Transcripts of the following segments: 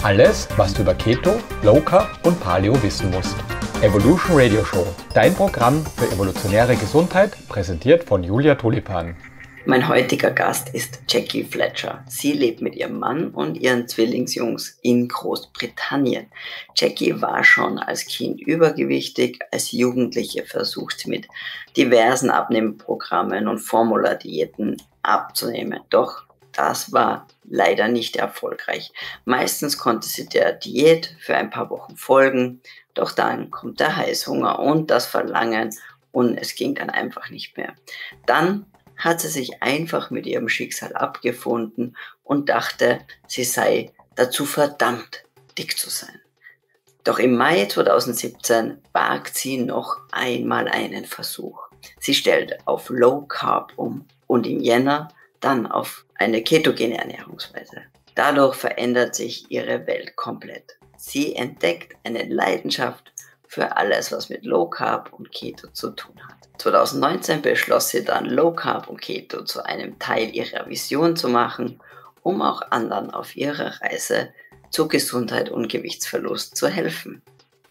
Alles, was du über Keto, Low Carb und Paleo wissen musst. Evolution Radio Show, dein Programm für evolutionäre Gesundheit, präsentiert von Julia Tulipan. Mein heutiger Gast ist Jacky Fletcher. Sie lebt mit ihrem Mann und ihren Zwillingsjungs in Großbritannien. Jacky war schon als Kind übergewichtig, als Jugendliche versucht sie mit diversen Abnehmprogrammen und Formula-Diäten abzunehmen. Doch das war leider nicht erfolgreich. Meistens konnte sie der Diät für ein paar Wochen folgen, doch dann kommt der Heißhunger und das Verlangen und es ging dann einfach nicht mehr. Dann hat sie sich einfach mit ihrem Schicksal abgefunden und dachte, sie sei dazu verdammt, dick zu sein. Doch im Mai 2017 wagt sie noch einmal einen Versuch. Sie stellt auf Low Carb um und im Jänner dann auf eine ketogene Ernährungsweise. Dadurch verändert sich ihre Welt komplett. Sie entdeckt eine Leidenschaft für alles, was mit Low Carb und Keto zu tun hat. 2019 beschloss sie dann, Low Carb und Keto zu einem Teil ihrer Vision zu machen, um auch anderen auf ihrer Reise zu Gesundheit und Gewichtsverlust zu helfen.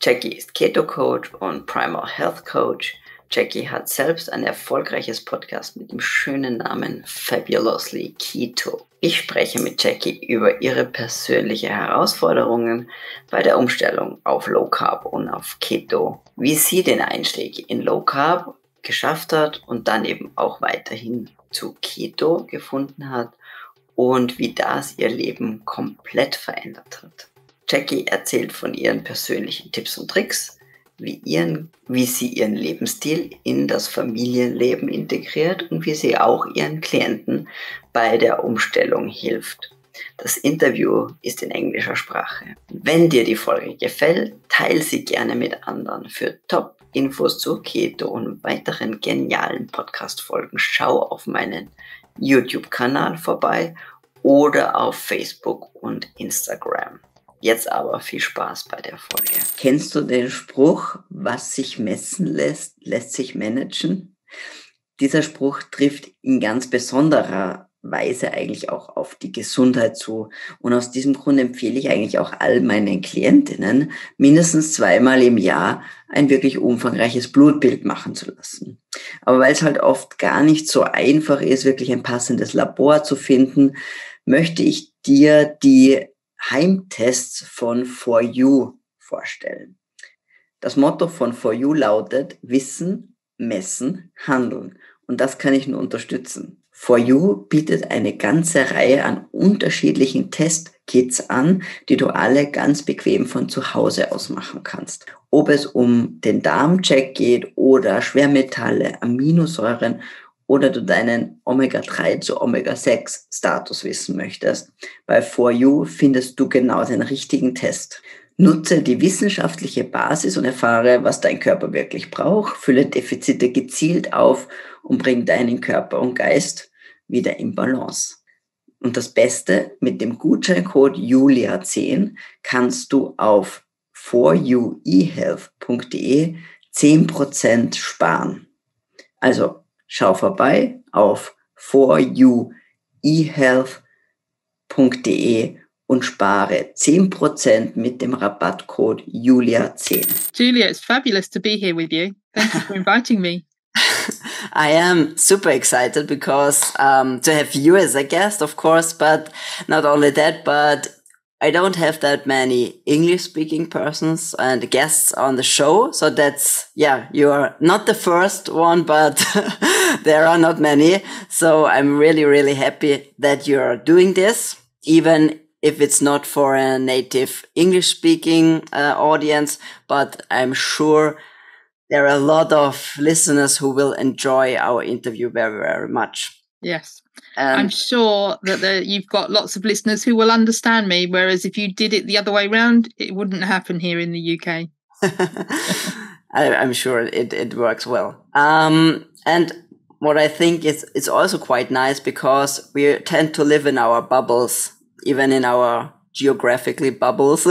Jacky ist Keto-Coach und Primal Health Coach. Jacky hat selbst ein erfolgreiches Podcast mit dem schönen Namen Fabulously Keto. Ich spreche mit Jacky über ihre persönlichen Herausforderungen bei der Umstellung auf Low Carb und auf Keto, wie sie den Einstieg in Low Carb geschafft hat und dann eben auch weiterhin zu Keto gefunden hat und wie das ihr Leben komplett verändert hat. Jacky erzählt von ihren persönlichen Tipps und Tricks, wie sie ihren Lebensstil in das Familienleben integriert und wie sie auch ihren Klienten bei der Umstellung hilft. Das Interview ist in englischer Sprache. Wenn dir die Folge gefällt, teile sie gerne mit anderen. Für Top-Infos zu Keto und weiteren genialen Podcast-Folgen schau auf meinen YouTube-Kanal vorbei oder auf Facebook und Instagram. Jetzt aber viel Spaß bei der Folge. Kennst du den Spruch, was sich messen lässt, lässt sich managen? Dieser Spruch trifft in ganz besonderer Weise eigentlich auch auf die Gesundheit zu. Und aus diesem Grund empfehle ich eigentlich auch all meinen Klientinnen, mindestens 2-mal im Jahr ein wirklich umfangreiches Blutbild machen zu lassen. Aber weil es halt oft gar nicht so einfach ist, wirklich ein passendes Labor zu finden, möchte ich dir die Heimtests von For You vorstellen. Das Motto von For You lautet: Wissen, Messen, Handeln. Und das kann ich nur unterstützen. For You bietet eine ganze Reihe an unterschiedlichen Testkits an, die du alle ganz bequem von zu Hause aus machen kannst. Ob es um den Darmcheck geht oder Schwermetalle, Aminosäuren oder du deinen Omega-3 zu Omega-6-Status wissen möchtest, bei For You findest du genau den richtigen Test. Nutze die wissenschaftliche Basis und erfahre, was dein Körper wirklich braucht, fülle Defizite gezielt auf und bring deinen Körper und Geist wieder in Balance. Und das Beste, mit dem Gutscheincode JULIA10 kannst du auf foryouehealth.de 10% sparen. Also schau vorbei auf foryouehealth.de und spare 10% mit dem Rabattcode JULIA10. Julia, it's fabulous to be here with you. Thank you for inviting me. I am super excited because to have you as a guest, of course, but not only that, but I don't have that many English-speaking persons and guests on the show. So that's, you are not the first one, but there are not many. So I'm really, really happy that you're doing this, even if it's not for a native English-speaking audience, but I'm sure there are a lot of listeners who will enjoy our interview very, very much. Yes. I'm sure that you've got lots of listeners who will understand me, whereas if you did it the other way around, it wouldn't happen here in the UK. I'm sure it works well. And what I think is it's also quite nice because we tend to live in our bubbles, even in our geographically bubbles.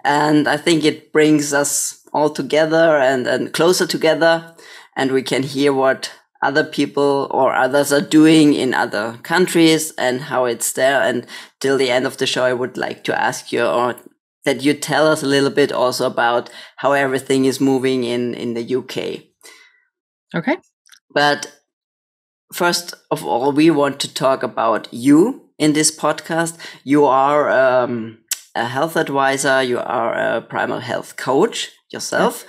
And I think it brings us all together and closer together, and we can hear what other people or others are doing in other countries and how it's there. And till the end of the show, I would like to ask you, or that you tell us a little bit also about how everything is moving in the UK. Okay. But first of all, we want to talk about you in this podcast. You are a health advisor. You are a Primal health coach yourself.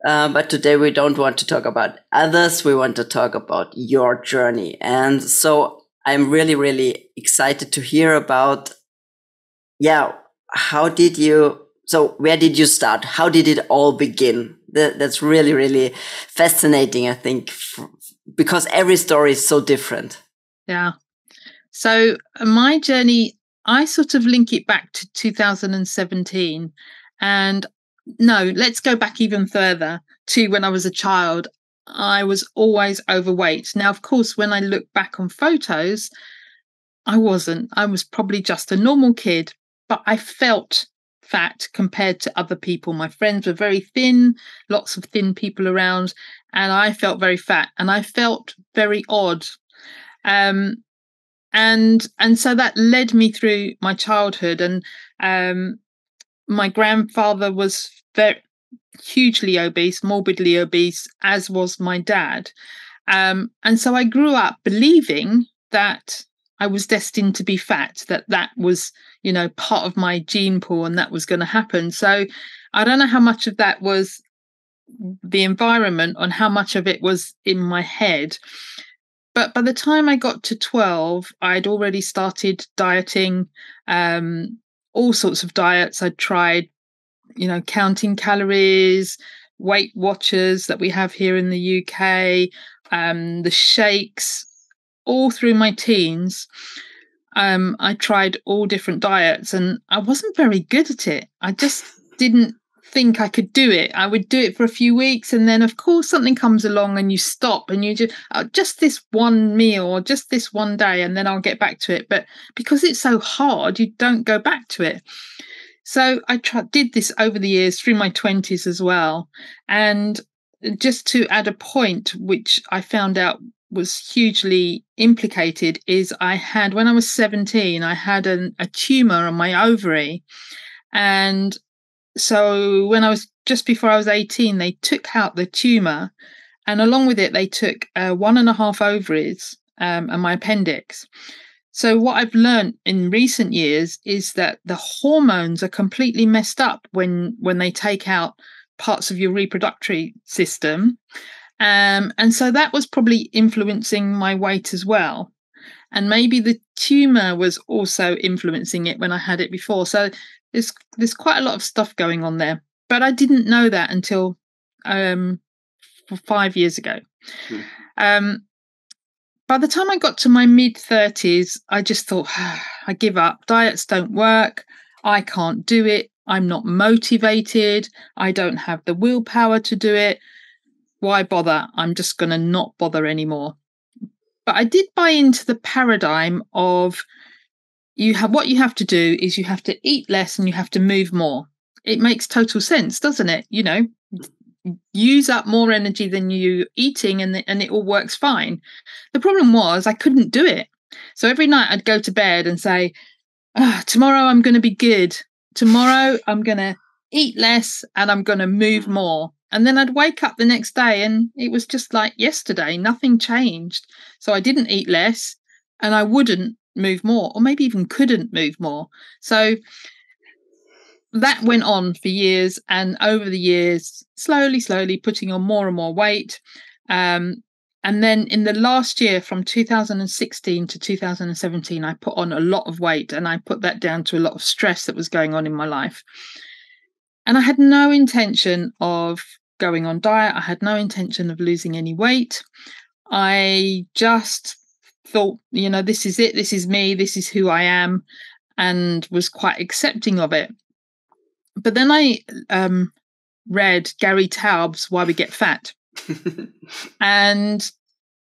But today we don't want to talk about others. We want to talk about your journey. And so I'm really, really excited to hear about, where did you start? How did it all begin? That's really, really fascinating, I think, because every story is so different. Yeah. So my journey, I sort of link it back to 2017. And no, let's go back even further to when I was a child. I was always overweight. Now, of course, when I look back on photos, I wasn't. I was probably just a normal kid, but I felt fat compared to other people. My friends were very thin, lots of thin people around, and I felt very fat and I felt very odd. And so that led me through my childhood. And my grandfather was very hugely obese, morbidly obese, as was my dad. And so I grew up believing that I was destined to be fat, that was, part of my gene pool and that was going to happen. So I don't know how much of that was the environment and how much of it was in my head. But by the time I got to 12, I'd already started dieting, all sorts of diets. I'd tried, counting calories, Weight Watchers that we have here in the UK, the shakes, all through my teens. I tried all different diets and I wasn't very good at it. I just didn't think I could do it. I would do it for a few weeks and then, of course, something comes along and you stop and you just this one meal or just this one day and then I'll get back to it. But because it's so hard, you don't go back to it. So I did this over the years through my 20s as well. And just to add a point, which I found out was hugely implicated, is when I was 17, I had a tumor on my ovary. And so when just before I was 18, they took out the tumor, and along with it, they took 1.5 ovaries and my appendix. So what I've learned in recent years is that the hormones are completely messed up when they take out parts of your reproductive system. And so that was probably influencing my weight as well. And maybe the tumor was also influencing it when I had it before. So there's quite a lot of stuff going on there. But I didn't know that until 5 years ago. By the time I got to my mid-30s, I just thought, I give up. Diets don't work. I can't do it. I'm not motivated. I don't have the willpower to do it. Why bother? I'm just going to not bother anymore. But I did buy into the paradigm of what you have to do is you have to eat less and you have to move more. It makes total sense, doesn't it? Use up more energy than you eating and it all works fine. The problem was I couldn't do it. So every night I'd go to bed and say, tomorrow I'm going to be good. Tomorrow I'm going to eat less and I'm going to move more. And then I'd wake up the next day and it was just like yesterday, nothing changed. So I didn't eat less and I wouldn't move more, or maybe even couldn't move more. So that went on for years, and over the years, slowly putting on more and more weight. And then in the last year, from 2016 to 2017, I put on a lot of weight, and I put that down to a lot of stress that was going on in my life. And I had no intention of going on diet. I had no intention of losing any weight. I just thought, this is it. This is me. This is who I am, and was quite accepting of it. But then I read Gary Taubes' Why We Get Fat, and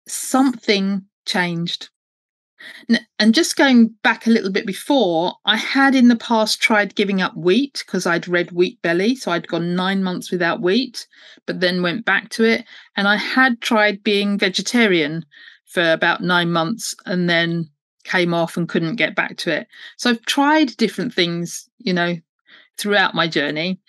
something changed. And just going back a little bit before, I had in the past tried giving up wheat because I'd read Wheat Belly. So I'd gone 9 months without wheat, but then went back to it. And I had tried being vegetarian for about 9 months and then came off and couldn't get back to it. So I've tried different things, throughout my journey.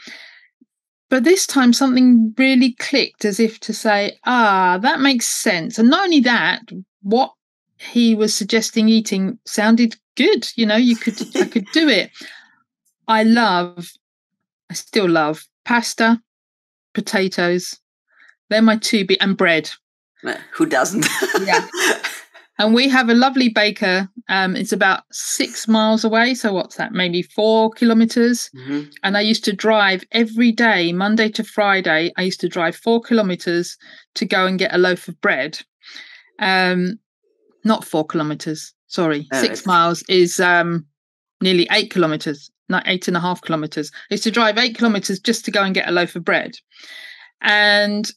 But this time something really clicked, as if to say, that makes sense. And not only that, what he was suggesting eating sounded good. I could do it. I still love pasta, potatoes. They're my two and bread. Who doesn't? Yeah. And we have a lovely baker. It's about 6 miles away. So what's that? Maybe 4 kilometers. Mm-hmm. And I used to drive every day, Monday to Friday. I used to drive 4 kilometers to go and get a loaf of bread. Not 4 kilometers. Sorry. 6 miles is nearly 8 kilometers, not 8.5 kilometers. I used to drive 8 kilometers just to go and get a loaf of bread. And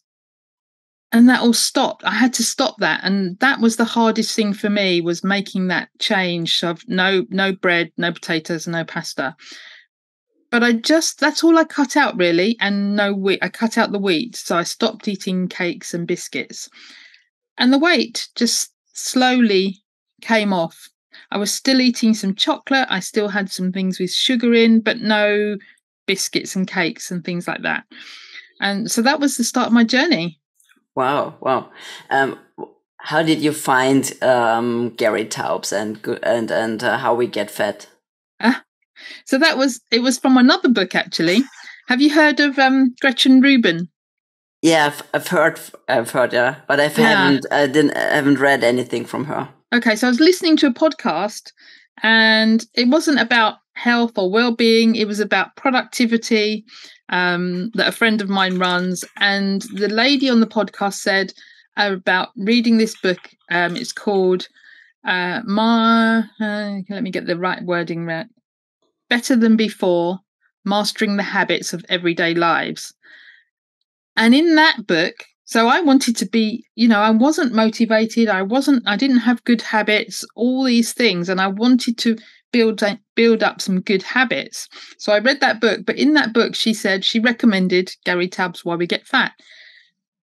that all stopped. I had to stop that. And that was the hardest thing for me, was making that change of no bread, no potatoes, no pasta. But that's all I cut out really. And no wheat. I cut out the wheat. So I stopped eating cakes and biscuits. And the weight just slowly came off. I was still eating some chocolate. I still had some things with sugar in, but no biscuits and cakes and things like that. And so that was the start of my journey. Wow. How did you find Gary Taubes and How We Get Fat? So it was from another book, actually. Have you heard of Gretchen Rubin? Yeah, I've heard, yeah, but I haven't read anything from her. Okay, so I was listening to a podcast, and it wasn't about health or well-being. It was about productivity that a friend of mine runs. And the lady on the podcast said about reading this book. It's called let me get the right wording right. Better Than Before, Mastering the Habits of Everyday Lives. And in that book, so I wanted to be, I wasn't motivated. I didn't have good habits, all these things. And I wanted to build up some good habits. So I read that book, but in that book, she recommended Gary Taubes' Why We Get Fat.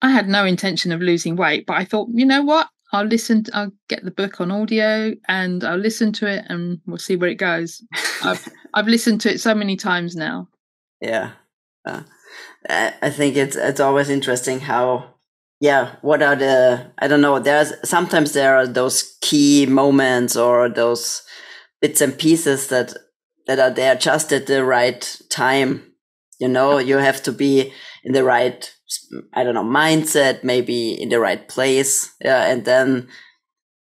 I had no intention of losing weight, but I thought, you know what? I'll get the book on audio and I'll listen to it and we'll see where it goes. I've listened to it so many times now. Yeah. I think it's always interesting how, what are I don't know, sometimes there are those key moments or those bits and pieces that are there just at the right time. You have to be in the right, mindset, maybe in the right place. Yeah. And then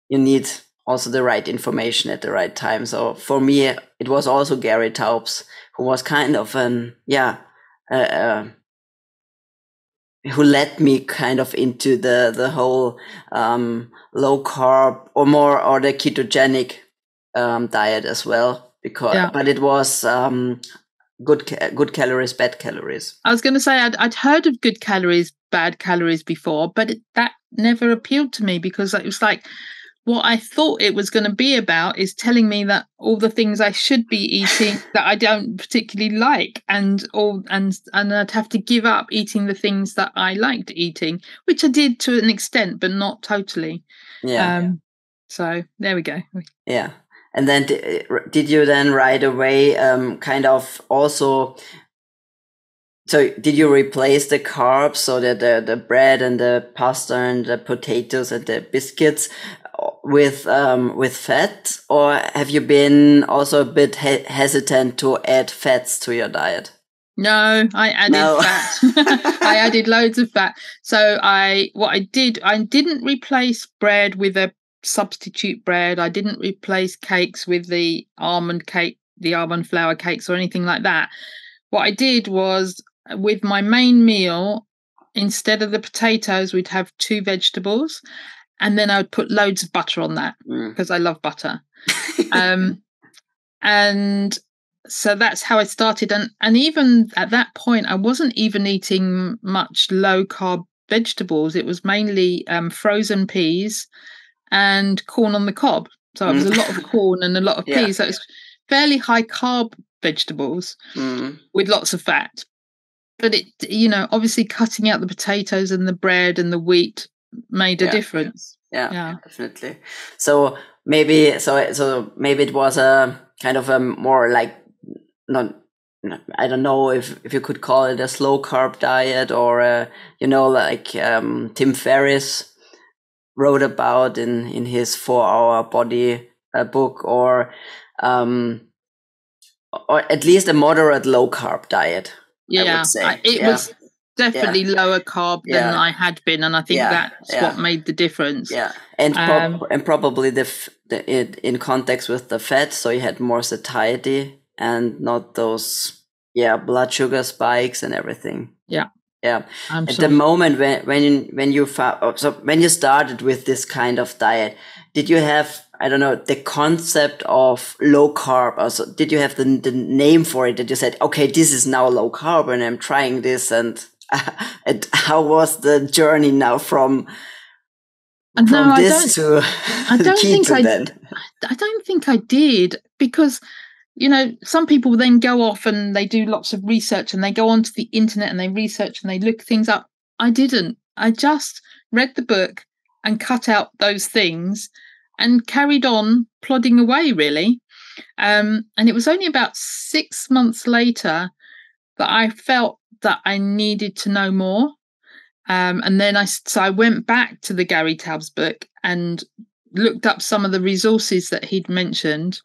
you need also the right information at the right time. So for me, it was also Gary Taubes, who was kind of who led me kind of into the whole low carb or the ketogenic diet as well, but it was good calories, bad calories. I was going to say I'd heard of good calories, bad calories before, but that never appealed to me, because it was like, what I thought it was going to be about is telling me that all the things I should be eating that I don't particularly like, and I'd have to give up eating the things that I liked eating, which I did to an extent, but not totally. Yeah. So there we go. Yeah. And then did you then right away kind of also, so did you replace the carbs, so that the bread and the pasta and the potatoes and the biscuits with fat, or have you been also a bit hesitant to add fats to your diet? No, I added fat. I added loads of fat. So I didn't replace bread with a substitute bread. I didn't replace cakes with the almond flour cakes or anything like that. What I did was, with my main meal, instead of the potatoes, we'd have 2 vegetables, and then I would put loads of butter on that because I love butter. And so that's how I started. And even at that point, I wasn't even eating much low carb vegetables. It was mainly frozen peas and corn on the cob. So it was a lot of corn and a lot of peas. Yeah. So it's fairly high carb vegetables with lots of fat. But it, obviously cutting out the potatoes and the bread and the wheat made a difference. Yeah, definitely. So maybe it was a kind of a more like I don't know if you could call it a slow carb diet, or like Tim Ferriss wrote about in his 4-Hour Body book, or at least a moderate low carb diet. Yeah, I would say. It was definitely lower carb than I had been, and I think that's what made the difference. Yeah, and probably in context with the fat, so you had more satiety and not those blood sugar spikes and everything. Yeah. At the moment when you started with this kind of diet, did you have, I don't know, the concept of low carb? Also, did you have the name for it, that you said, okay, this is now low carb and I'm trying this, and how was the journey now from this to keto then? I don't think I did, because some people then go off and they do lots of research and they go onto the internet and they research and they look things up. I didn't. I just read the book and cut out those things and carried on plodding away, really. And it was only about 6 months later that I felt that I needed to know more. And then I went back to the Gary Taubes book and looked up some of the resources that he'd mentioned.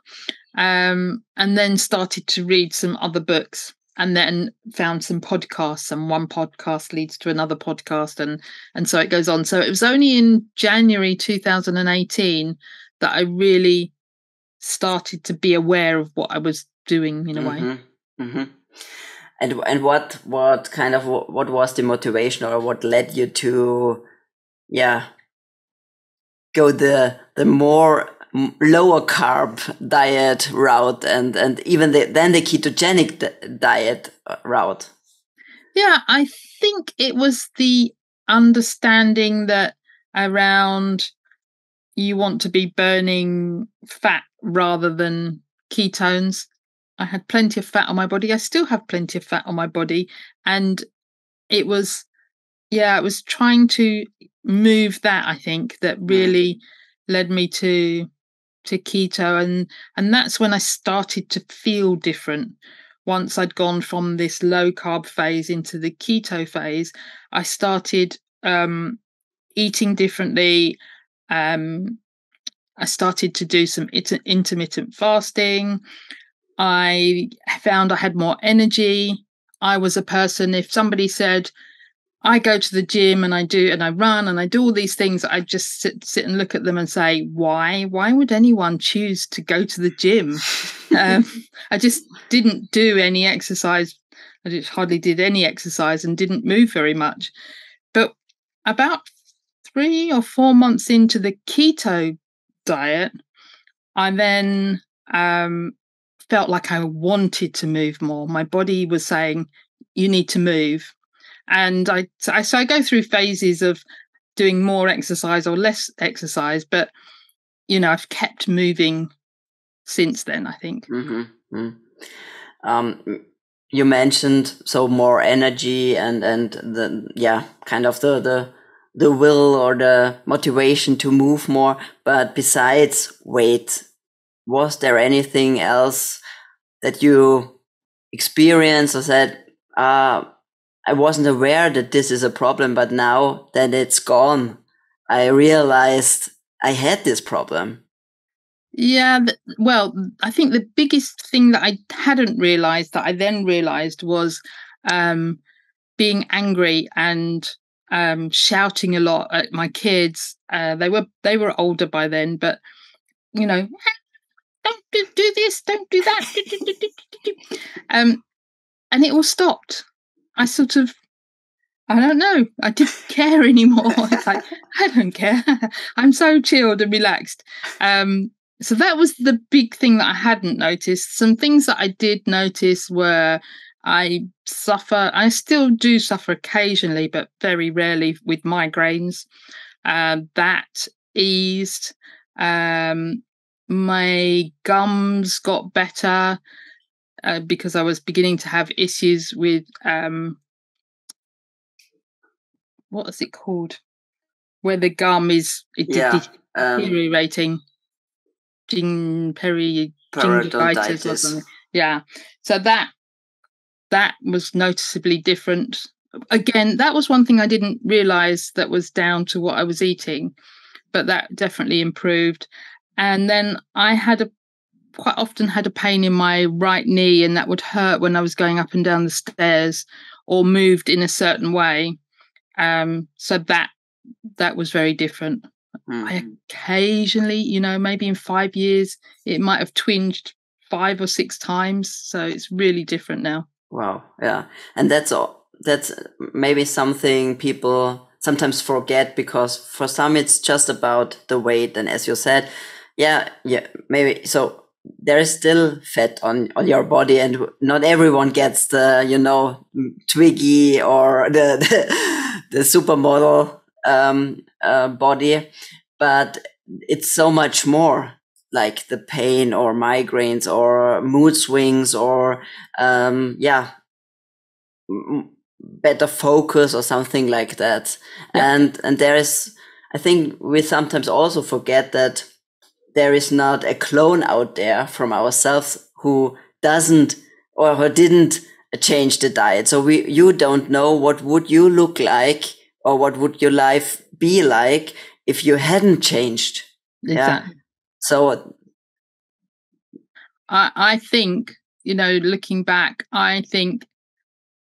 And then started to read some other books, and then found some podcasts, and one podcast leads to another podcast, and so it goes on. So it was only in January 2018 that I really started to be aware of what I was doing in a way. Mm-hmm. And what kind of what was the motivation, or what led you to go the more lower carb diet route, and even then the ketogenic diet route? Yeah, I think it was the understanding that around you want to be burning fat rather than ketones. I had plenty of fat on my body. I still have plenty of fat on my body. And it was trying to move that, I think, that really led me to keto, and that's when I started to feel different. Once I'd gone from this low carb phase into the keto phase, I started eating differently. I started to do some intermittent fasting. I found I had more energy. I was a person, if somebody said, I go to the gym and I run and I do all these things, I just sit and look at them and say, why would anyone choose to go to the gym? I just didn't do any exercise. I just hardly did any exercise and didn't move very much. But about 3 or 4 months into the keto diet, I then felt like I wanted to move more. My body was saying, you need to move. And I go through phases of doing more exercise or less exercise, but I've kept moving since then, I think. You mentioned more energy and the kind of the will or the motivation to move more, but besides weight, was there anything else that you experienced or said, I wasn't aware that this is a problem, but now that it's gone, I realized I had this problem? Yeah, well, I think the biggest thing that I hadn't realized that I then realized was being angry and shouting a lot at my kids. They were older by then, but don't do this, don't do that. And it all stopped. I don't know. I didn't care anymore. It's like, I don't care. I'm so chilled and relaxed. So that was the big thing that I hadn't noticed. Some things that I did notice were I still do suffer occasionally, but very rarely, with migraines. That eased. my gums got better because I was beginning to have issues with what is it called? Where the gum is deteriorating. Gingivitis or something. Yeah. So that was noticeably different. Again, that was one thing I didn't realize that was down to what I was eating, but that definitely improved. And then I quite often had a pain in my right knee, and that would hurt when I was going up and down the stairs or moved in a certain way. So that was very different. I occasionally, maybe in 5 years, it might have twinged 5 or 6 times. So it's really different now. Wow. Yeah. And that's maybe something people sometimes forget, because for some it's just about the weight. And as you said, maybe. So there is still fat on your body, and not everyone gets the, Twiggy or the supermodel body, but it's so much more, like the pain or migraines or mood swings or better focus or something like that. Yeah. And there is, I think we sometimes also forget that there is not a clone out there from ourselves who doesn't or who didn't change the diet. So you don't know what would you look like or what would your life be like if you hadn't changed. Exactly. Yeah. So I think, looking back,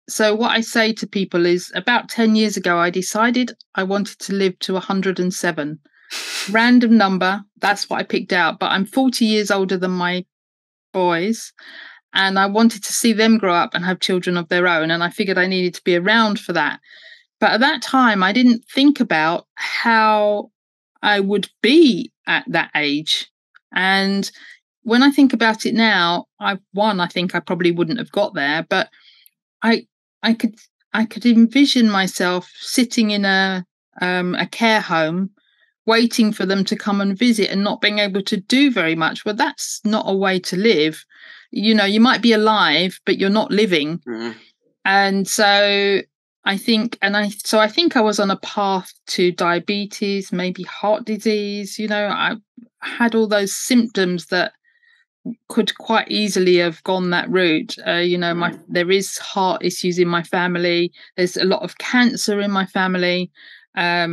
so what I say to people is, about 10 years ago, I decided I wanted to live to 107. Random number, that's what I picked out. But I'm 40 years older than my boys, and I wanted to see them grow up and have children of their own. And I figured I needed to be around for that. But at that time, I didn't think about how I would be at that age. And when I think about it now, I think I probably wouldn't have got there, but I could envision myself sitting in a care home, waiting for them to come and visit and not being able to do very much. Well, that's not a way to live. You might be alive, but you're not living. Mm. And so I think I was on a path to diabetes, maybe heart disease. I had all those symptoms that could quite easily have gone that route. There is heart issues in my family. There's a lot of cancer in my family. But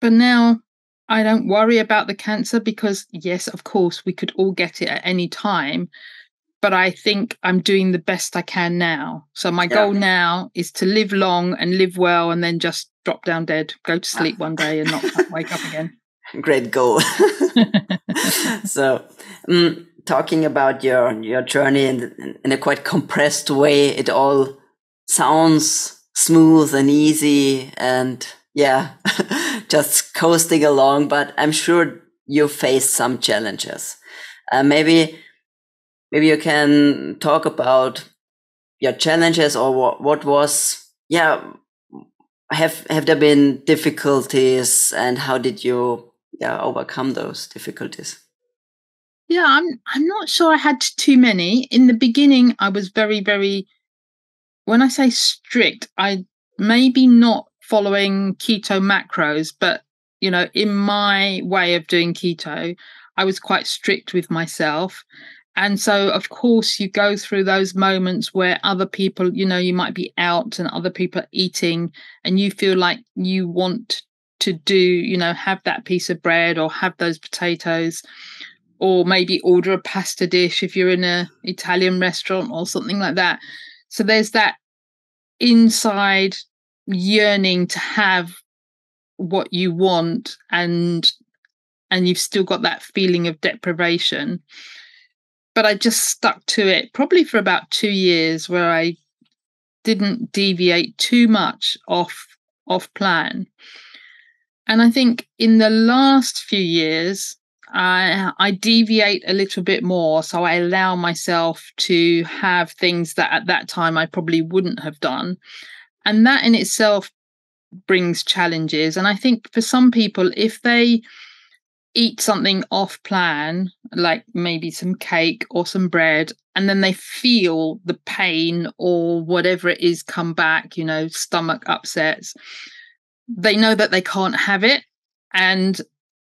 now I don't worry about the cancer, because yes, of course, we could all get it at any time. But I think I'm doing the best I can now. So my goal now is to live long and live well, and then just drop down dead, go to sleep one day and not wake up again. Great goal. So talking about your journey in a quite compressed way, it all sounds smooth and easy and just coasting along, but I'm sure you faced some challenges. Maybe you can talk about your challenges, or what was, have there been difficulties, and how did you overcome those difficulties? Yeah, I'm not sure I had too many. In the beginning, I was very, very, when I say strict, I maybe not following keto macros, but, in my way of doing keto, I was quite strict with myself. And so, of course, you go through those moments where other people, you might be out and other people are eating, and you feel like you want to do, have that piece of bread or have those potatoes, or maybe order a pasta dish if you're in an Italian restaurant or something like that. So there's that inside yearning to have what you want, and you've still got that feeling of deprivation. But I just stuck to it probably for about 2 years, where I didn't deviate too much off plan. And I think in the last few years, I deviate a little bit more. So I allow myself to have things that at that time I probably wouldn't have done. And that in itself brings challenges. And I think for some people, if they eat something off plan, like maybe some cake or some bread, and then they feel the pain or whatever it is come back, stomach upsets, they know that they can't have it, and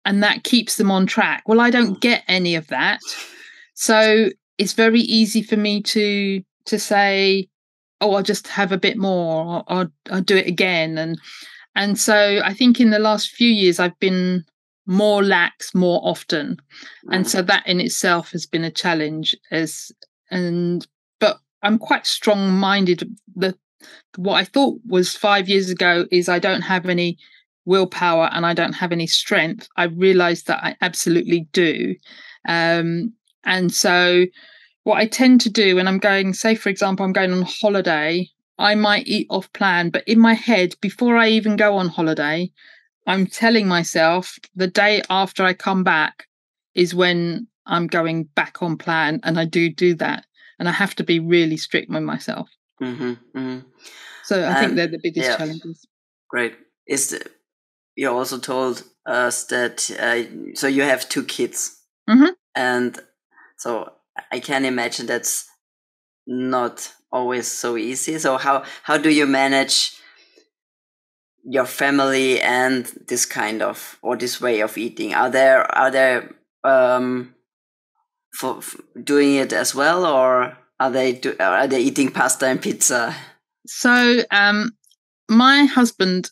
that keeps them on track. Well, I don't get any of that. So it's very easy for me to say, oh, I'll just have a bit more, or I'll do it again. And so I think in the last few years, I've been more lax more often. And so that in itself has been a challenge. But I'm quite strong-minded. What I thought was 5 years ago is I don't have any willpower and I don't have any strength. I realized that I absolutely do. And so what I tend to do when I'm going, say, for example, I'm going on holiday, I might eat off plan, but in my head, before I even go on holiday, I'm telling myself the day after I come back is when I'm going back on plan, and I do that. And I have to be really strict with myself. So I think they're the biggest challenges. Great. You also told us that, so you have 2 kids. And so I can imagine that's not always so easy. So how do you manage your family and this kind of, or this way of eating? Are there for doing it as well, or are they eating pasta and pizza? So my husband,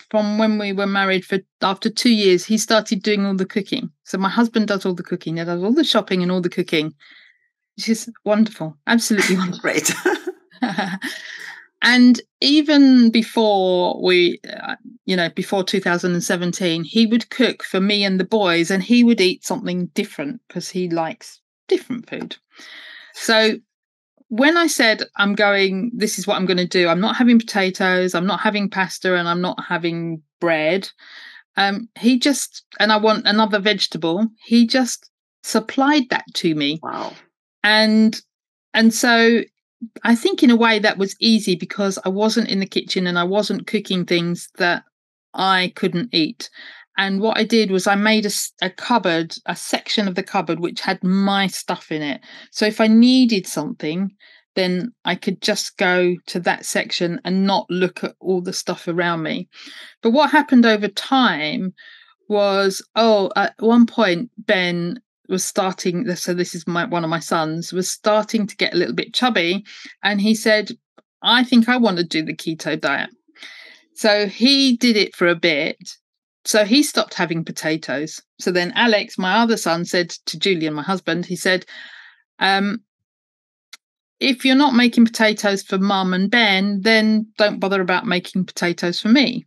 from when we were married, after 2 years, he started doing all the cooking. So my husband does all the cooking. He does all the shopping and all the cooking, which is wonderful, absolutely wonderful. Great. And even before before 2017, he would cook for me and the boys, and he would eat something different because he likes different food. So when I said this is what I'm going to do, I'm not having potatoes, I'm not having pasta, and I'm not having bread. And I want another vegetable. He just supplied that to me. Wow. And so I think in a way that was easy because I wasn't in the kitchen and I wasn't cooking things that I couldn't eat. And what I did was I made a cupboard, a section of the cupboard, which had my stuff in it. So if I needed something, then I could just go to that section and not look at all the stuff around me. But what happened over time was, at one point, Ben was starting, so this is one of my sons, was starting to get a little bit chubby. And he said, I think I want to do the keto diet. So he did it for a bit. So he stopped having potatoes. So then Alex, my other son, said to Julian, my husband, he said, if you're not making potatoes for Mum and Ben, then don't bother about making potatoes for me.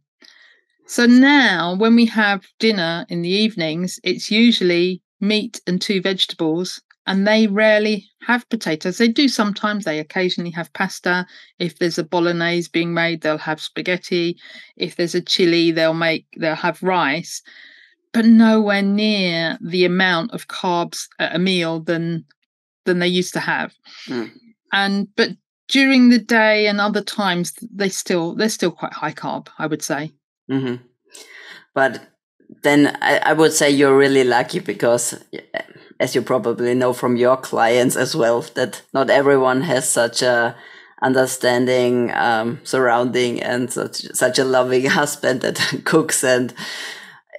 So now when we have dinner in the evenings, it's usually meat and 2 vegetables, and they rarely have potatoes. They do sometimes. They occasionally have pasta. If there's a bolognese being made, they'll have spaghetti. If there's a chili, they'll have rice, but nowhere near the amount of carbs at a meal than they used to have. But during the day and other times, they're still quite high carb, I would say. But then I would say you're really lucky because, as you probably know from your clients as well, that not everyone has such a understanding surrounding and such a loving husband that cooks. And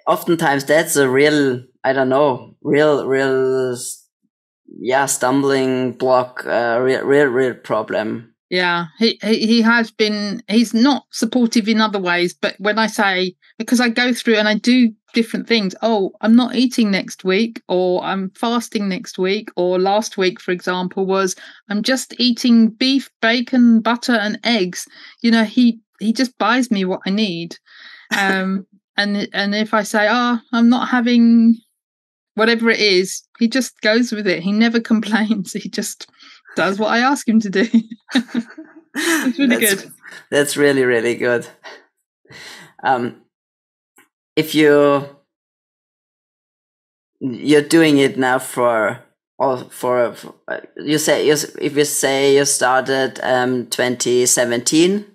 oftentimes that's a real stumbling block, real problem. Yeah, he has been. He's not supportive in other ways, but when I say, because I go through and I do different things, I'm not eating next week, or I'm fasting next week, or last week, for example, was I'm just eating beef, bacon, butter, and eggs. He just buys me what I need, and if I say, I'm not having whatever it is, he just goes with it. He never complains. He just does what I ask him to do. It's really good. That's really, really good. If you're doing it now you say you started 2017,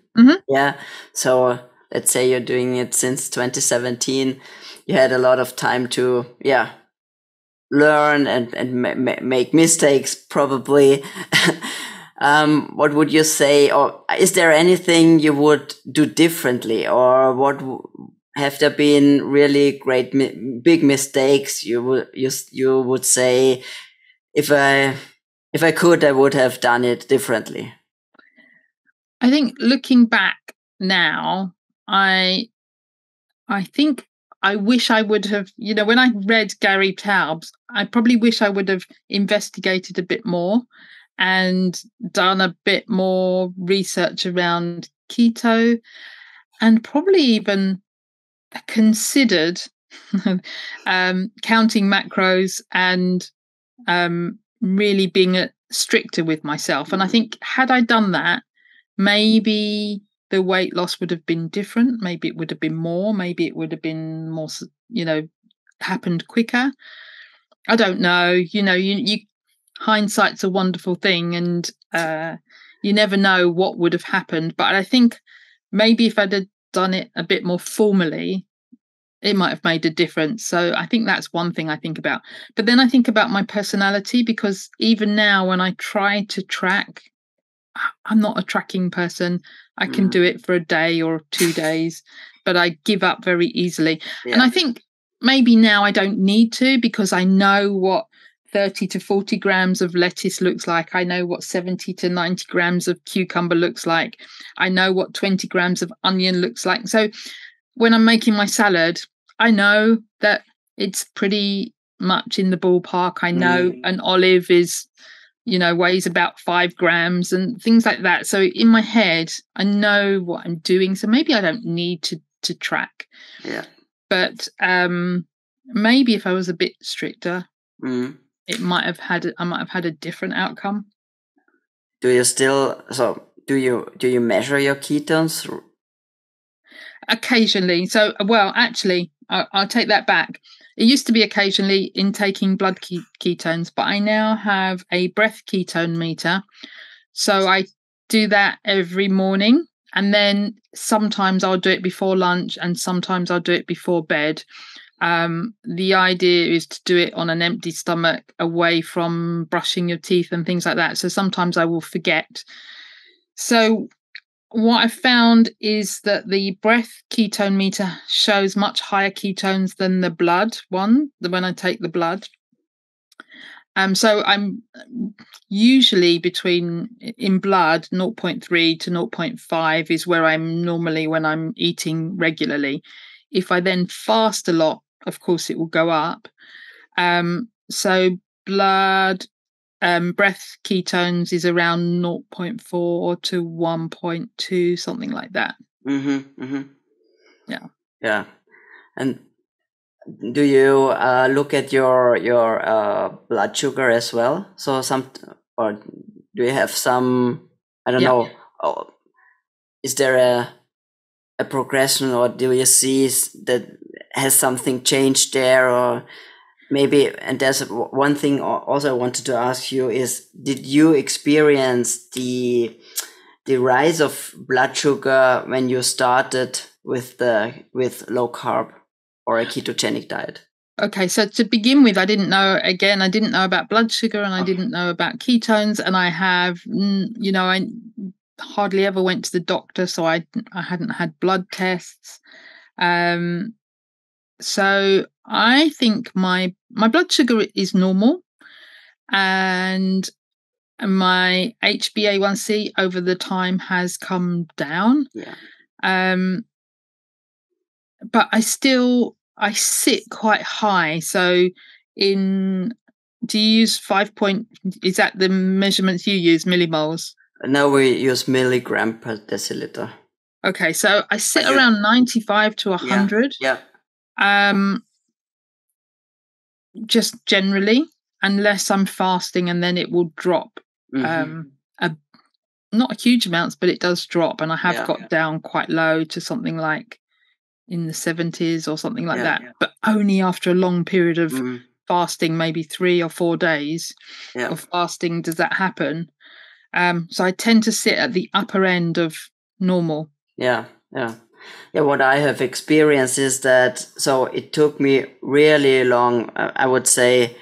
yeah. So let's say you're doing it since 2017. you had a lot of time to, learn and make mistakes probably. What would you say, or is there anything you would do differently, or have there been really great big mistakes you would say, if I could, I would have done it differently? I think looking back now, I think I wish I would have, when I read Gary Taubes, I probably wish I would have investigated a bit more and done a bit more research around keto, and probably even considered counting macros and really being stricter with myself. And I think had I done that, maybe the weight loss would have been different. Maybe it would have been more. Maybe it would have been more, happened quicker. I don't know. You hindsight's a wonderful thing, and you never know what would have happened. But I think maybe if I'd have done it a bit more formally, it might have made a difference. So I think that's one thing I think about. But then I think about my personality, because even now when I try to track, I'm not a tracking person. I can do it for a day or 2 days, but I give up very easily. Yeah. And I think maybe now I don't need to, because I know what 30 to 40 grams of lettuce looks like. I know what 70 to 90 grams of cucumber looks like. I know what 20 grams of onion looks like. So when I'm making my salad, I know that it's pretty much in the ballpark. I know an olive is, weighs about 5 grams and things like that. So in my head, I know what I'm doing. So maybe I don't need to track. Yeah. But maybe if I was a bit stricter, I might have had a different outcome. Do you measure your ketones? Occasionally. So, well, actually, I'll take that back. It used to be occasionally in taking blood ketones, but I now have a breath ketone meter. So I do that every morning, and then sometimes I'll do it before lunch and sometimes I'll do it before bed. The idea is to do it on an empty stomach, away from brushing your teeth and things like that. So sometimes I will forget. So what I found is that the breath ketone meter shows much higher ketones than the blood one, when I take the blood. So I'm usually in blood, 0.3 to 0.5 is where I'm normally when I'm eating regularly. If I then fast a lot, of course, it will go up. So blood, breath ketones is around 0.4 to 1.2, something like that. Yeah. And do you look at your blood sugar as well? So or do you have some? I don't know. Is there a progression, or do you see that has something changed there, or maybe? And there's one thing also I wanted to ask you is: did you experience the rise of blood sugar when you started with low carb or a ketogenic diet? Okay, so to begin with, I didn't know about blood sugar, and I didn't know about ketones, and I have, I hardly ever went to the doctor, so I hadn't had blood tests. So I think my blood sugar is normal, and my HbA1c over the time has come down. Yeah. But I sit quite high. So do you use 5 is that the measurements you use, millimoles? No, we use milligram per deciliter. Okay, so I sit around 95 to 100. Yeah. Just generally, unless I'm fasting, and then it will drop. Not huge amounts, but it does drop, and I have got down quite low to something like in the 70s or something like that. But only after a long period of fasting, maybe 3 or 4 days of fasting, does that happen. So I tend to sit at the upper end of normal. Yeah. what I have experienced is that, so it took me really long, I would say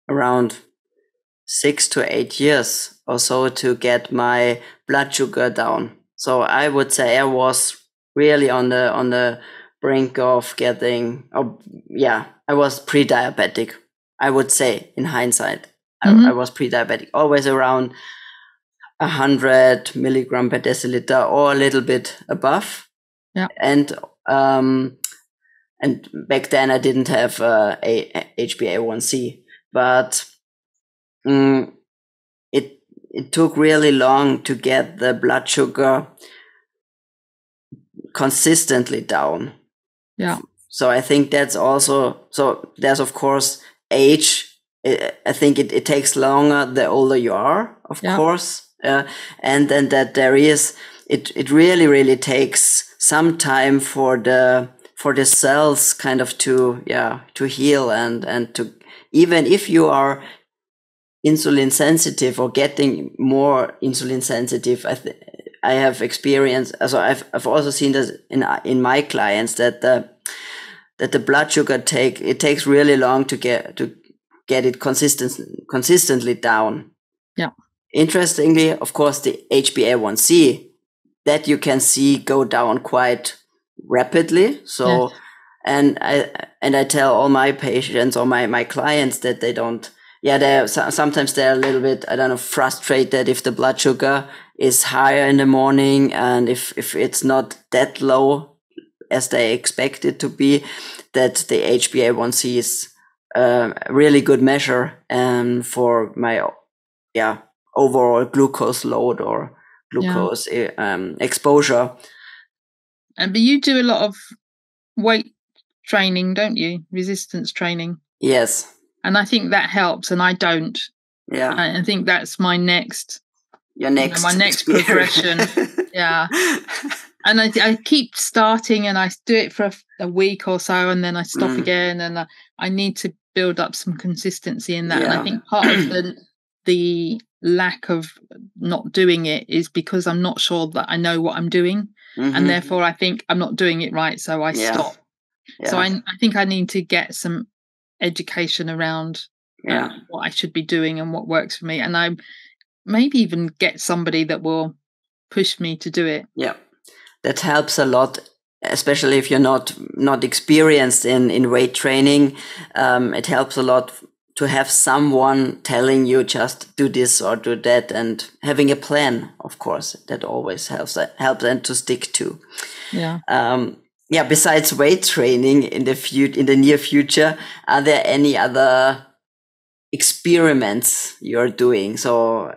around 6 to 8 years or so to get my blood sugar down. So I would say I was really on the brink of getting, I was pre-diabetic. I would say in hindsight, I was pre-diabetic, always around 100 milligram per deciliter or a little bit above. Yeah. And back then I didn't have a HbA1c, but it took really long to get the blood sugar consistently down. Yeah. So I think that's also, so there's of course age. I think it takes longer the older you are, of course. And then that there is, it really takes some time for the cells kind of to heal and to, even if you are insulin sensitive or getting more insulin sensitive, I have experienced, so I've also seen this in my clients that the blood sugar takes really long to get it consistently down. Yeah. Interestingly, of course, the HbA1c that you can see go down quite rapidly. So, and I tell all my patients or my clients that they don't. Yeah, sometimes they're a little bit, I don't know, frustrated if the blood sugar is higher in the morning and if it's not that low as they expect it to be, that the HbA1c is a really good measure for my overall glucose load or glucose exposure. But you do a lot of weight training, don't you? Resistance training. Yes. And I think that helps, and I don't. Yeah. I think that's my next. Your next. My next progression. Yeah. And I keep starting, and I do it for a week or so, and then I stop again, and I need to build up some consistency in that. Yeah. And I think part of the lack of not doing it is because I'm not sure that I know what I'm doing, and therefore I think I'm not doing it right, so I stop. Yeah. So I think I need to get some education around what I should be doing and what works for me, and I maybe even get somebody that will push me to do it. Yeah, that helps a lot, especially if you're not experienced in weight training. It helps a lot to have someone telling you just do this or do that, and having a plan, of course, that always helps and to stick to. Yeah. Besides weight training in the near future, are there any other experiments you're doing? So,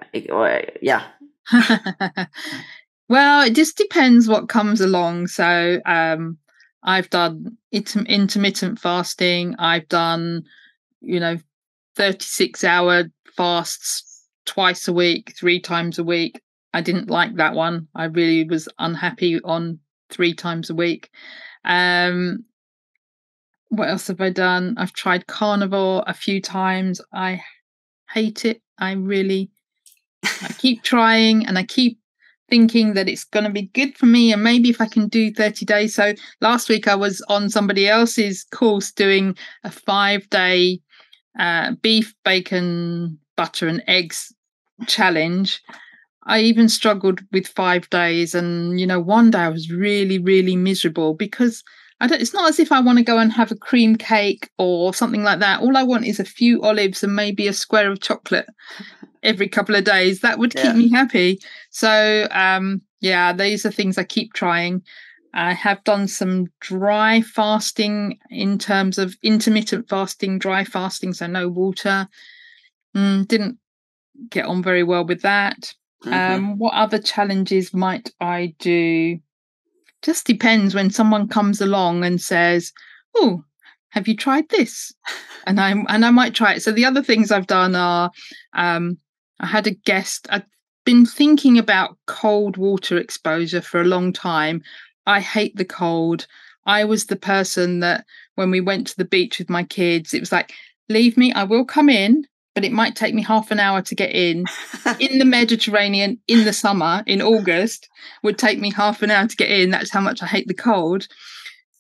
Well, it just depends what comes along. So, I've done intermittent fasting. I've done, 36-hour fasts twice a week, 3 times a week. I didn't like that one. I really was unhappy on 3 times a week. What else have I done? I've tried carnivore a few times. I hate it. I keep trying, and I keep thinking that it's going to be good for me, and maybe if I can do 30 days. So last week I was on somebody else's course doing a 5-day beef, bacon, butter and eggs challenge. I even struggled with 5 days, and one day I was really, really miserable because it's not as if I want to go and have a cream cake or something like that. All I want is a few olives and maybe a square of chocolate every couple of days. That would keep me happy. So these are things I keep trying. I have done some dry fasting in terms of intermittent fasting, dry fasting, so no water. Didn't get on very well with that. What other challenges might I do? Just depends. When someone comes along and says, "Oh, have you tried this?" and I might try it. So the other things I've done are, I had a guest. I've been thinking about cold water exposure for a long time. I hate the cold. I was the person that when we went to the beach with my kids, it was like, leave me, I will come in, but it might take me half an hour to get in the Mediterranean in the summer, in August, would take me half an hour to get in. That's how much I hate the cold.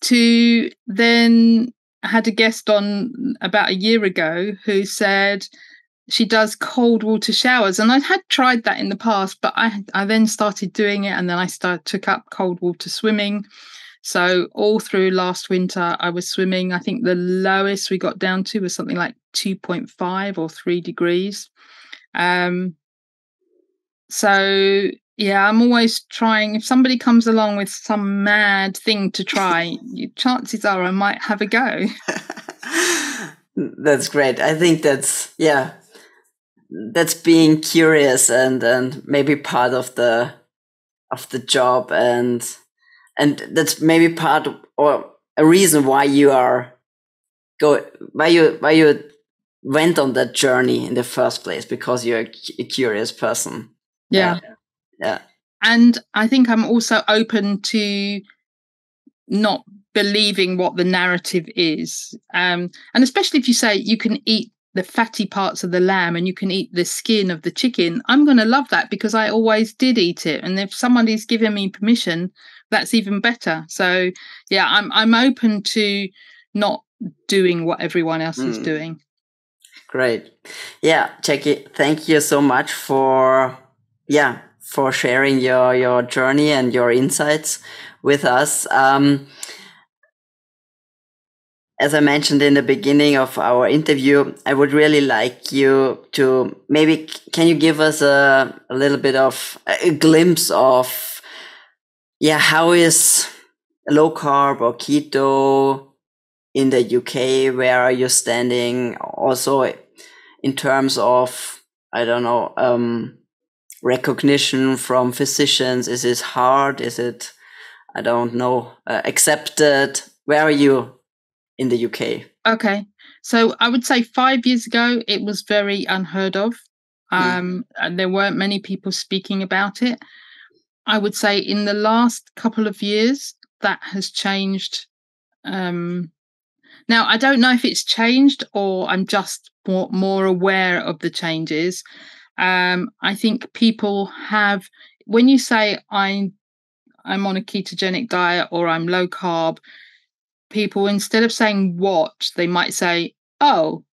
To then I had a guest on about a year ago who said she does cold water showers. And I had tried that in the past, but I then started doing it, and then I took up cold water swimming. So all through last winter, I was swimming. I think the lowest we got down to was something like 2.5 or 3 degrees. So, yeah, I'm always trying. If somebody comes along with some mad thing to try, chances are I might have a go. That's great. I think that's being curious and maybe part of the job, and that's maybe part or a reason why you went on that journey in the first place, because you're a curious person. Yeah. And I think I'm also open to not believing what the narrative is. And especially if you say you can eat the fatty parts of the lamb and you can eat the skin of the chicken, I'm going to love that, because I always did eat it. And if somebody's given me permission, that's even better. So, yeah, I'm open to not doing what everyone else is doing. Great. Yeah, Jacky, thank you so much for sharing your journey and your insights with us. As I mentioned in the beginning of our interview, I would really like you to can you give us a little bit of a glimpse of, how is low carb or keto in the UK? Where are you standing? Also in terms of, I don't know, recognition from physicians. Is it hard? Is it, I don't know, accepted? Where are you in the UK? Okay. So I would say 5 years ago, it was very unheard of. And there weren't many people speaking about it. I would say in the last couple of years, that has changed. Now, I don't know if it's changed or I'm just more aware of the changes. I think people have, when you say I'm on a ketogenic diet or I'm low carb, people, instead of saying what, they might say, oh,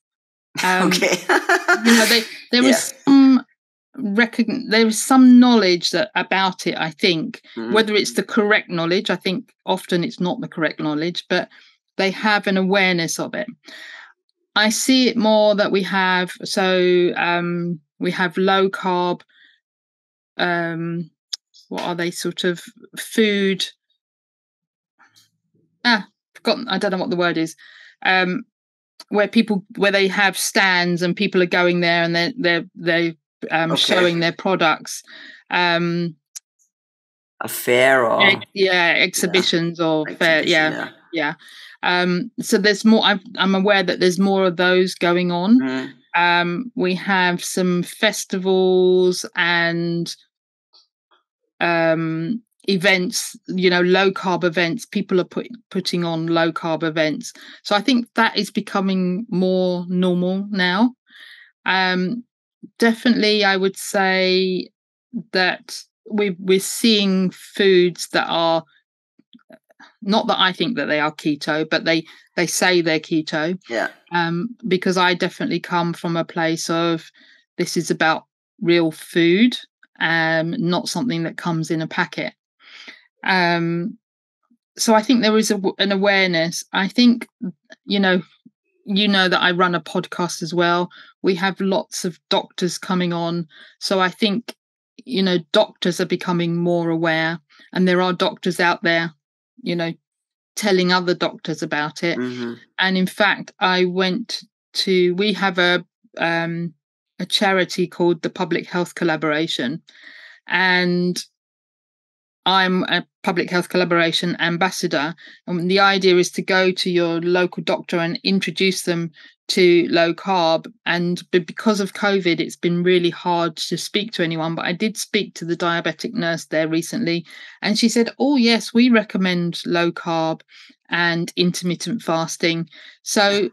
okay. There was some knowledge about it, I think. Whether it's the correct knowledge, I think often it's not the correct knowledge, but they have an awareness of it. I see it more that we have low carb, what are they, sort of food, forgotten, I don't know what the word is, where they have stands and people are going there and they're showing their products. A fair or exhibitions or fair, so there's more. I'm aware that there's more of those going on. We have some festivals and events, low carb events. People are putting on low carb events. So I think that is becoming more normal now. Definitely, I would say that we're seeing foods that are, not that I think that they are keto, but they say they're keto. Yeah. Because I definitely come from a place of, this is about real food, not something that comes in a packet. So I think there is an awareness. I think, that I run a podcast as well. We have lots of doctors coming on. So I think, doctors are becoming more aware, and there are doctors out there, telling other doctors about it. And in fact, we have a charity called the Public Health Collaboration, and I'm a public health collaboration ambassador. And the idea is to go to your local doctor and introduce them to low carb. But because of COVID, it's been really hard to speak to anyone. But I did speak to the diabetic nurse there recently, and she said, oh, yes, we recommend low carb and intermittent fasting. So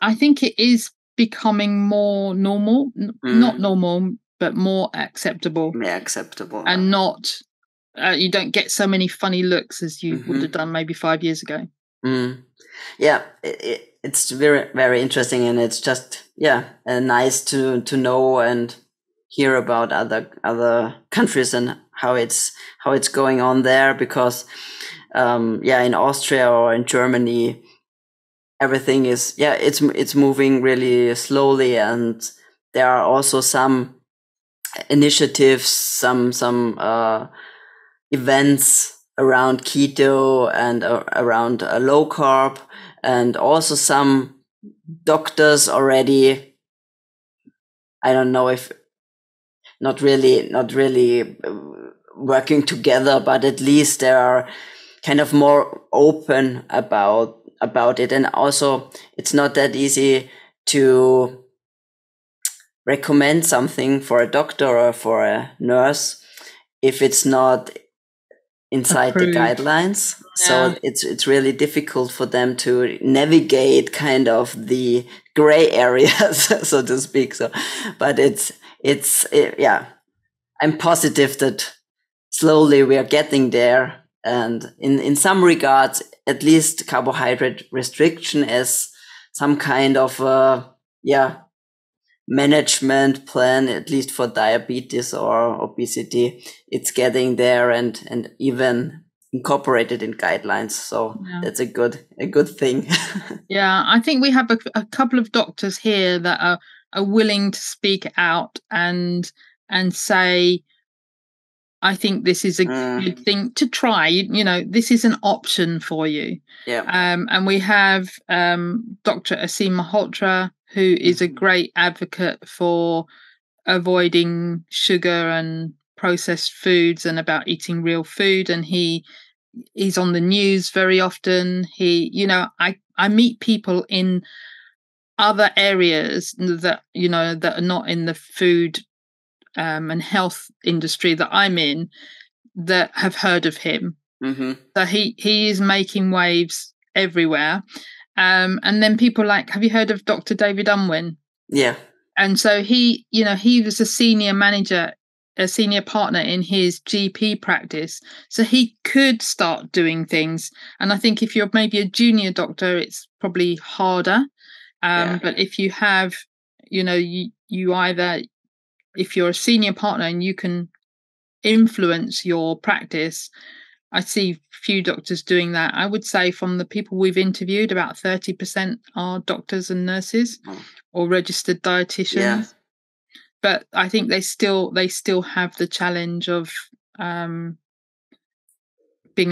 I think it is becoming more normal, not normal, but more acceptable. Yeah, acceptable. And not, you don't get so many funny looks as you would have done maybe 5 years ago. Yeah, it's very, very interesting, and it's just nice to know and hear about other countries and how it's going on there, because in Austria or in Germany, everything is it's moving really slowly, and there are also some initiatives, some events around keto and around low carb, and also some doctors already, I don't know if not really working together, but at least they are kind of more open about it. And also it's not that easy to recommend something for a doctor or for a nurse if it's not inside Approved. The guidelines. Yeah. So it's really difficult for them to navigate kind of the gray areas, so to speak. So, but I'm positive that slowly we are getting there. And in some regards, at least carbohydrate restriction as some kind of management plan, at least for diabetes or obesity, it's getting there and even incorporated in guidelines. So that's a good thing. Yeah, I think we have a couple of doctors here that are willing to speak out and say, I think this is a good thing to try. You know, this is an option for you. Yeah. And we have Dr. Aseem Malhotra, who is a great advocate for avoiding sugar and processed foods and about eating real food. And he's on the news very often. I meet people in other areas that are not in the food and health industry that I'm in that have heard of him. So he is making waves everywhere. And then people like, have you heard of Dr. David Unwin? Yeah. And so he was a senior partner in his GP practice. So he could start doing things. And I think if you're maybe a junior doctor, it's probably harder. But if you have, you either, if you're a senior partner and you can influence your practice, I see few doctors doing that. I would say from the people we've interviewed, about 30% are doctors and nurses or registered dietitians. Yeah. But I think they still have the challenge of being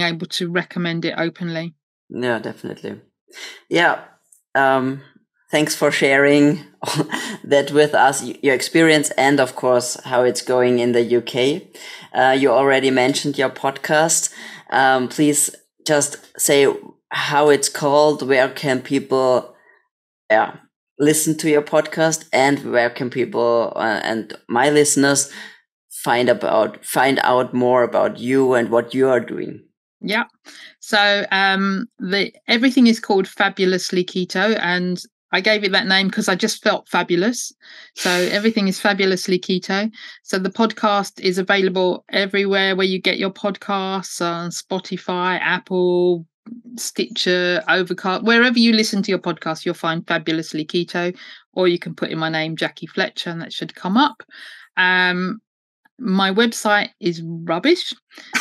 able to recommend it openly. Yeah, definitely. Yeah. Thanks for sharing that with us, your experience, and of course, how it's going in the UK. You already mentioned your podcast. Please just say how it's called, where can people listen to your podcast, and where can people and my listeners find out more about you and what you are doing. Yeah. So everything is called Fabulously Keto, and I gave it that name because I just felt fabulous. So everything is Fabulously Keto. So the podcast is available everywhere where you get your podcasts, on Spotify, Apple, Stitcher, Overcast, wherever you listen to your podcast, you'll find Fabulously Keto, or you can put in my name, Jacky Fletcher, and that should come up. My website is rubbish,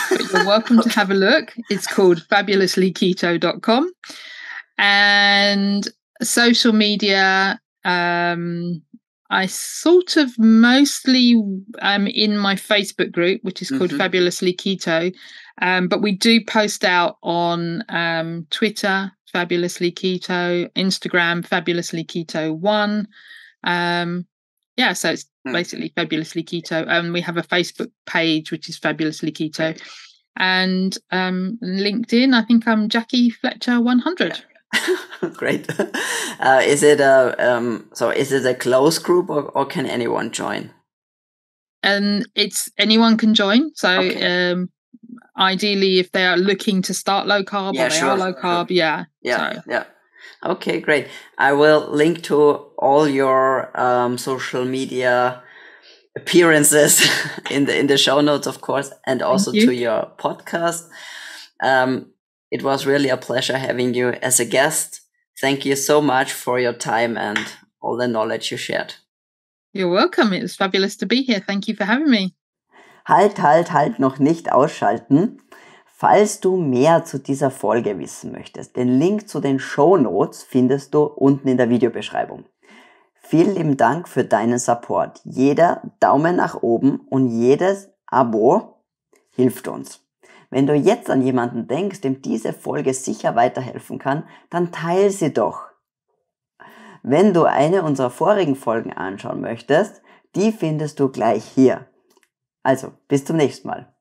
but you're welcome to have a look. It's called fabulouslyketo.com. And social media, I sort of mostly am in my Facebook group, which is called Fabulously Keto. But we do post out on Twitter, Fabulously Keto, Instagram, Fabulously Keto 1. So it's basically Fabulously Keto. And we have a Facebook page, which is Fabulously Keto. And LinkedIn, I think I'm Jacky Fletcher 100. Great. Is it a closed group or can anyone join? And anyone can join. So ideally, if they are looking to start low carb or they are low carb, Okay, great. I will link to all your social media appearances in the show notes, of course, and also to your podcast. It was really a pleasure having you as a guest. Thank you so much for your time and all the knowledge you shared. You're welcome. It was fabulous to be here. Thank you for having me. Halt, noch nicht ausschalten. Falls du mehr zu dieser Folge wissen möchtest, den Link zu den Shownotes findest du unten in der Videobeschreibung. Vielen lieben Dank für deinen Support. Jeder Daumen nach oben und jedes Abo hilft uns. Wenn du jetzt an jemanden denkst, dem diese Folge sicher weiterhelfen kann, dann teile sie doch. Wenn du eine unserer vorigen Folgen anschauen möchtest, die findest du gleich hier. Also, bis zum nächsten Mal.